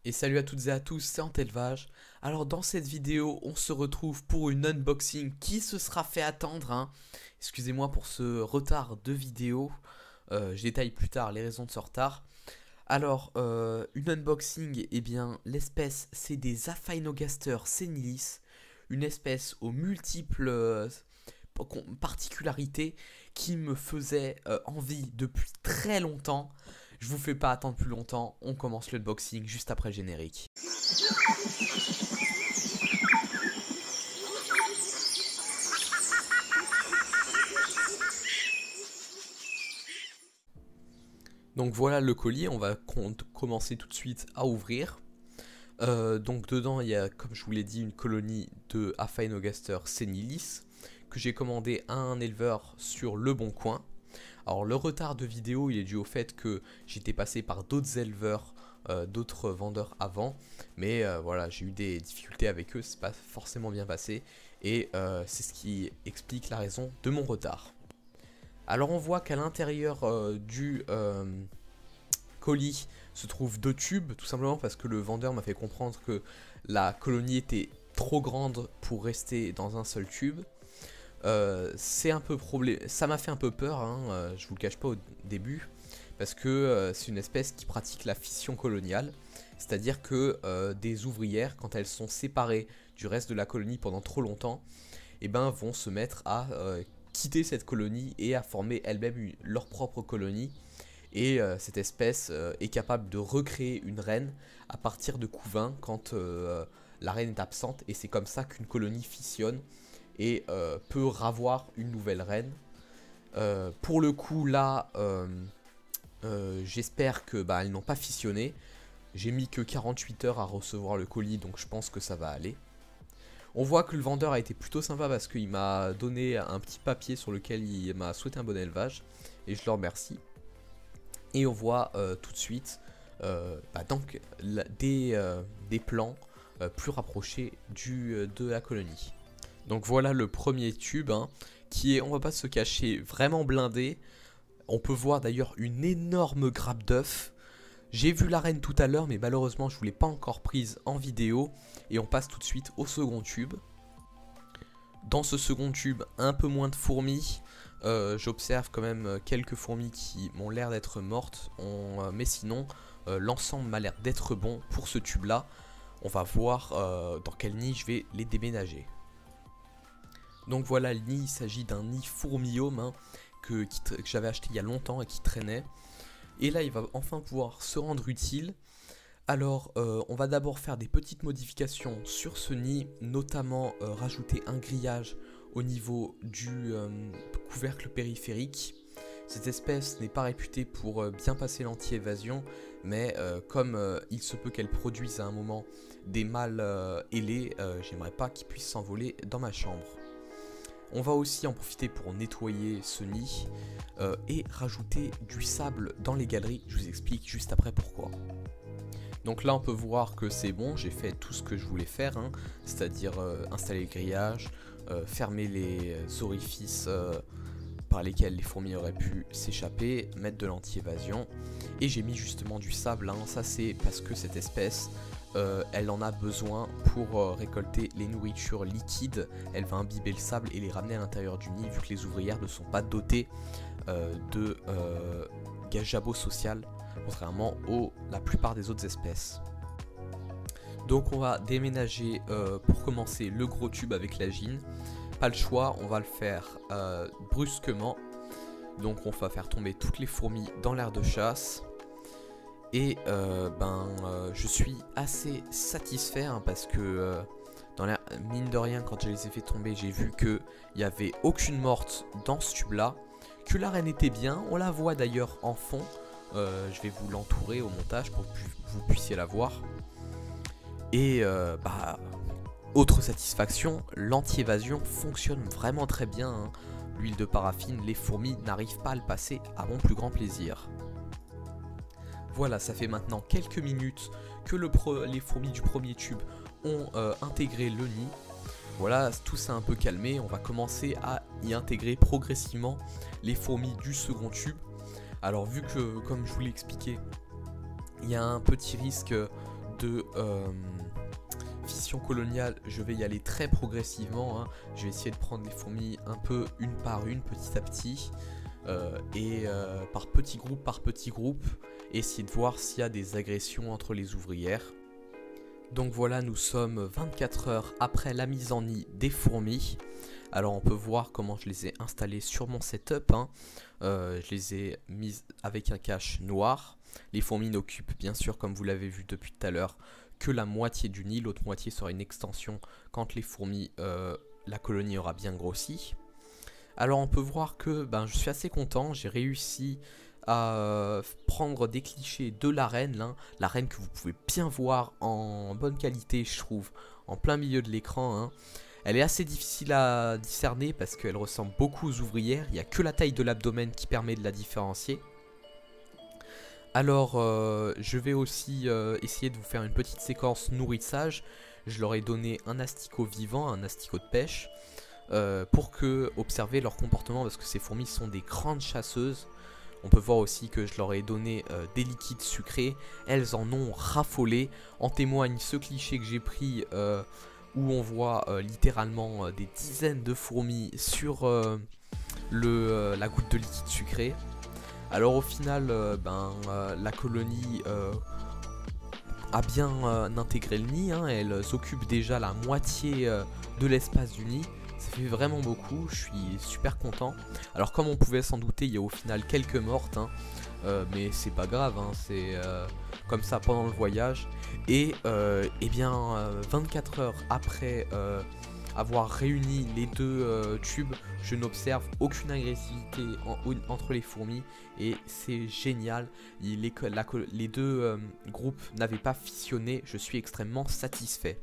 Et salut à toutes et à tous, c'est Antelvage. Alors dans cette vidéo, on se retrouve pour une unboxing qui se sera fait attendre, hein. Excusez-moi pour ce retard de vidéo, je détaille plus tard les raisons de ce retard. Alors, une unboxing, eh bien, l'espèce c'est des Aphaenogaster senilis, une espèce aux multiples particularités qui me faisait envie depuis très longtemps. Je vous fais pas attendre plus longtemps, on commence l'unboxing juste après le générique. Donc voilà le colis, on va commencer tout de suite à ouvrir. Donc dedans il y a, comme je vous l'ai dit, une colonie de Aphaenogaster senilis que j'ai commandé à un éleveur sur Le Bon Coin. Alors le retard de vidéo il est dû au fait que j'étais passé par d'autres éleveurs, d'autres vendeurs avant, mais voilà, j'ai eu des difficultés avec eux, c'est pas forcément bien passé, et c'est ce qui explique la raison de mon retard. Alors on voit qu'à l'intérieur du colis se trouvent deux tubes, tout simplement parce que le vendeur m'a fait comprendre que la colonie était trop grande pour rester dans un seul tube. C'est un peu ça m'a fait un peu peur, hein, je vous le cache pas au début, parce que c'est une espèce qui pratique la fission coloniale, c'est-à-dire que des ouvrières, quand elles sont séparées du reste de la colonie pendant trop longtemps, et ben, vont se mettre à quitter cette colonie et à former elles-mêmes leur propre colonie. Et cette espèce est capable de recréer une reine à partir de couvains quand la reine est absente, et c'est comme ça qu'une colonie fissionne et peut ravoir une nouvelle reine. Pour le coup là, j'espère que elles n'ont pas fissionné. J'ai mis que 48 heures à recevoir le colis, donc je pense que ça va aller. On voit que le vendeur a été plutôt sympa parce qu'il m'a donné un petit papier sur lequel il m'a souhaité un bon élevage, et je le remercie. Et on voit tout de suite donc, des plans plus rapprochés de la colonie. Donc voilà le premier tube, hein, qui est, on va pas se cacher, vraiment blindé. On peut voir d'ailleurs une énorme grappe d'œufs. J'ai vu la reine tout à l'heure, mais malheureusement je ne l'ai pas encore prise en vidéo. Et on passe tout de suite au second tube. Dans ce second tube, un peu moins de fourmis. J'observe quand même quelques fourmis qui m'ont l'air d'être mortes. Mais sinon, l'ensemble m'a l'air d'être bon pour ce tube là. On va voir dans quel nid je vais les déménager. Donc voilà le nid, il s'agit d'un nid fourmiome, hein, que j'avais acheté il y a longtemps et qui traînait. Et là il va enfin pouvoir se rendre utile. Alors on va d'abord faire des petites modifications sur ce nid, notamment rajouter un grillage au niveau du couvercle périphérique. Cette espèce n'est pas réputée pour bien passer l'anti-évasion, mais comme il se peut qu'elle produise à un moment des mâles ailés, j'aimerais pas qu'ils puissent s'envoler dans ma chambre. On va aussi en profiter pour nettoyer ce nid et rajouter du sable dans les galeries. Je vous explique juste après pourquoi. Donc là on peut voir que c'est bon, j'ai fait tout ce que je voulais faire, hein, c'est-à-dire installer le grillage, fermer les orifices par lesquels les fourmis auraient pu s'échapper, mettre de l'anti-évasion, et j'ai mis justement du sable, hein. Ça c'est parce que cette espèce elle en a besoin pour récolter les nourritures liquides. Elle va imbiber le sable et les ramener à l'intérieur du nid, vu que les ouvrières ne sont pas dotées de jabot social, contrairement à la plupart des autres espèces. Donc on va déménager pour commencer le gros tube avec la gine. Pas le choix, on va le faire brusquement. Donc on va faire tomber toutes les fourmis dans l'aire de chasse. Et je suis assez satisfait, hein, parce que dans la mine de rien, quand je les ai fait tomber, j'ai vu qu'il n'y avait aucune morte dans ce tube là, que la reine était bien. On la voit d'ailleurs en fond. Je vais vous l'entourer au montage pour que vous puissiez la voir. Et autre satisfaction, l'anti-évasion fonctionne vraiment très bien, hein. L'huile de paraffine, les fourmis n'arrivent pas à le passer à mon plus grand plaisir. Voilà, ça fait maintenant quelques minutes que les fourmis du premier tube ont intégré le nid. Voilà, tout s'est un peu calmé, on va commencer à y intégrer progressivement les fourmis du second tube. Alors vu que, comme je vous l'ai expliqué, il y a un petit risque de fission coloniale, je vais y aller très progressivement, hein. Je vais essayer de prendre les fourmis un peu une par une, petit à petit, et par petits groupes, et essayer de voir s'il y a des agressions entre les ouvrières. Donc voilà, nous sommes 24 heures après la mise en nid des fourmis. Alors on peut voir comment je les ai installées sur mon setup, hein. Je les ai mises avec un cache noir. Les fourmis n'occupent bien sûr, comme vous l'avez vu depuis tout à l'heure, que la moitié du nid. L'autre moitié sera une extension quand les fourmis, la colonie aura bien grossi. Alors on peut voir que je suis assez content, j'ai réussi à prendre des clichés de la reine, hein, la reine que vous pouvez bien voir en bonne qualité, je trouve, en plein milieu de l'écran, hein. Elle est assez difficile à discerner parce qu'elle ressemble beaucoup aux ouvrières, il n'y a que la taille de l'abdomen qui permet de la différencier. Alors je vais aussi essayer de vous faire une petite séquence nourrissage. Je leur ai donné un asticot vivant, un asticot de pêche, pour que observer leur comportement, parce que ces fourmis sont des grandes chasseuses. On peut voir aussi que je leur ai donné des liquides sucrés. Elles en ont raffolé. En témoigne ce cliché que j'ai pris où on voit littéralement des dizaines de fourmis sur la goutte de liquide sucré. Alors au final, la colonie a bien intégré le nid, hein. Elles occupent déjà la moitié de l'espace du nid. Ça fait vraiment beaucoup, je suis super content. Alors comme on pouvait s'en douter, il y a au final quelques mortes, hein, mais c'est pas grave, hein, c'est comme ça pendant le voyage. Et bien 24 heures après avoir réuni les deux tubes, je n'observe aucune agressivité entre les fourmis et c'est génial. Les deux groupes n'avaient pas fissionné, je suis extrêmement satisfait.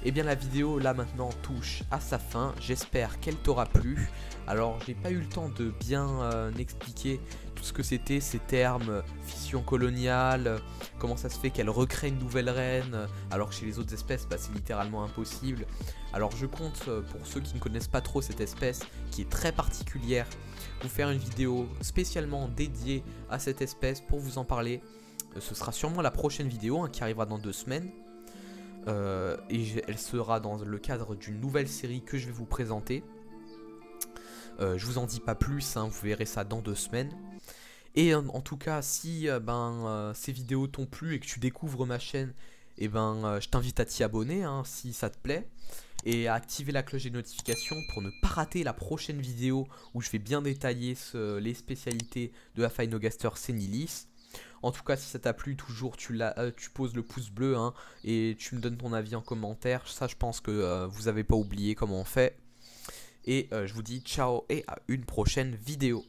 Et bien la vidéo là maintenant touche à sa fin, j'espère qu'elle t'aura plu. Alors j'ai pas eu le temps de bien expliquer tout ce que c'était ces termes, fission coloniale, comment ça se fait qu'elle recrée une nouvelle reine, alors que chez les autres espèces c'est littéralement impossible. Alors je compte, pour ceux qui ne connaissent pas trop cette espèce qui est très particulière, vous faire une vidéo spécialement dédiée à cette espèce pour vous en parler. Ce sera sûrement la prochaine vidéo, hein, qui arrivera dans 2 semaines. Et elle sera dans le cadre d'une nouvelle série que je vais vous présenter. Je vous en dis pas plus, hein, vous verrez ça dans 2 semaines. Et en tout cas, si ces vidéos t'ont plu et que tu découvres ma chaîne, je t'invite à t'y abonner, hein, si ça te plaît, et à activer la cloche des notifications pour ne pas rater la prochaine vidéo où je vais bien détailler les spécialités de Aphaenogaster senilis. En tout cas, si ça t'a plu, toujours tu poses le pouce bleu, hein, et tu me donnes ton avis en commentaire. Ça, je pense que vous n'avez pas oublié comment on fait. Et je vous dis ciao et à une prochaine vidéo.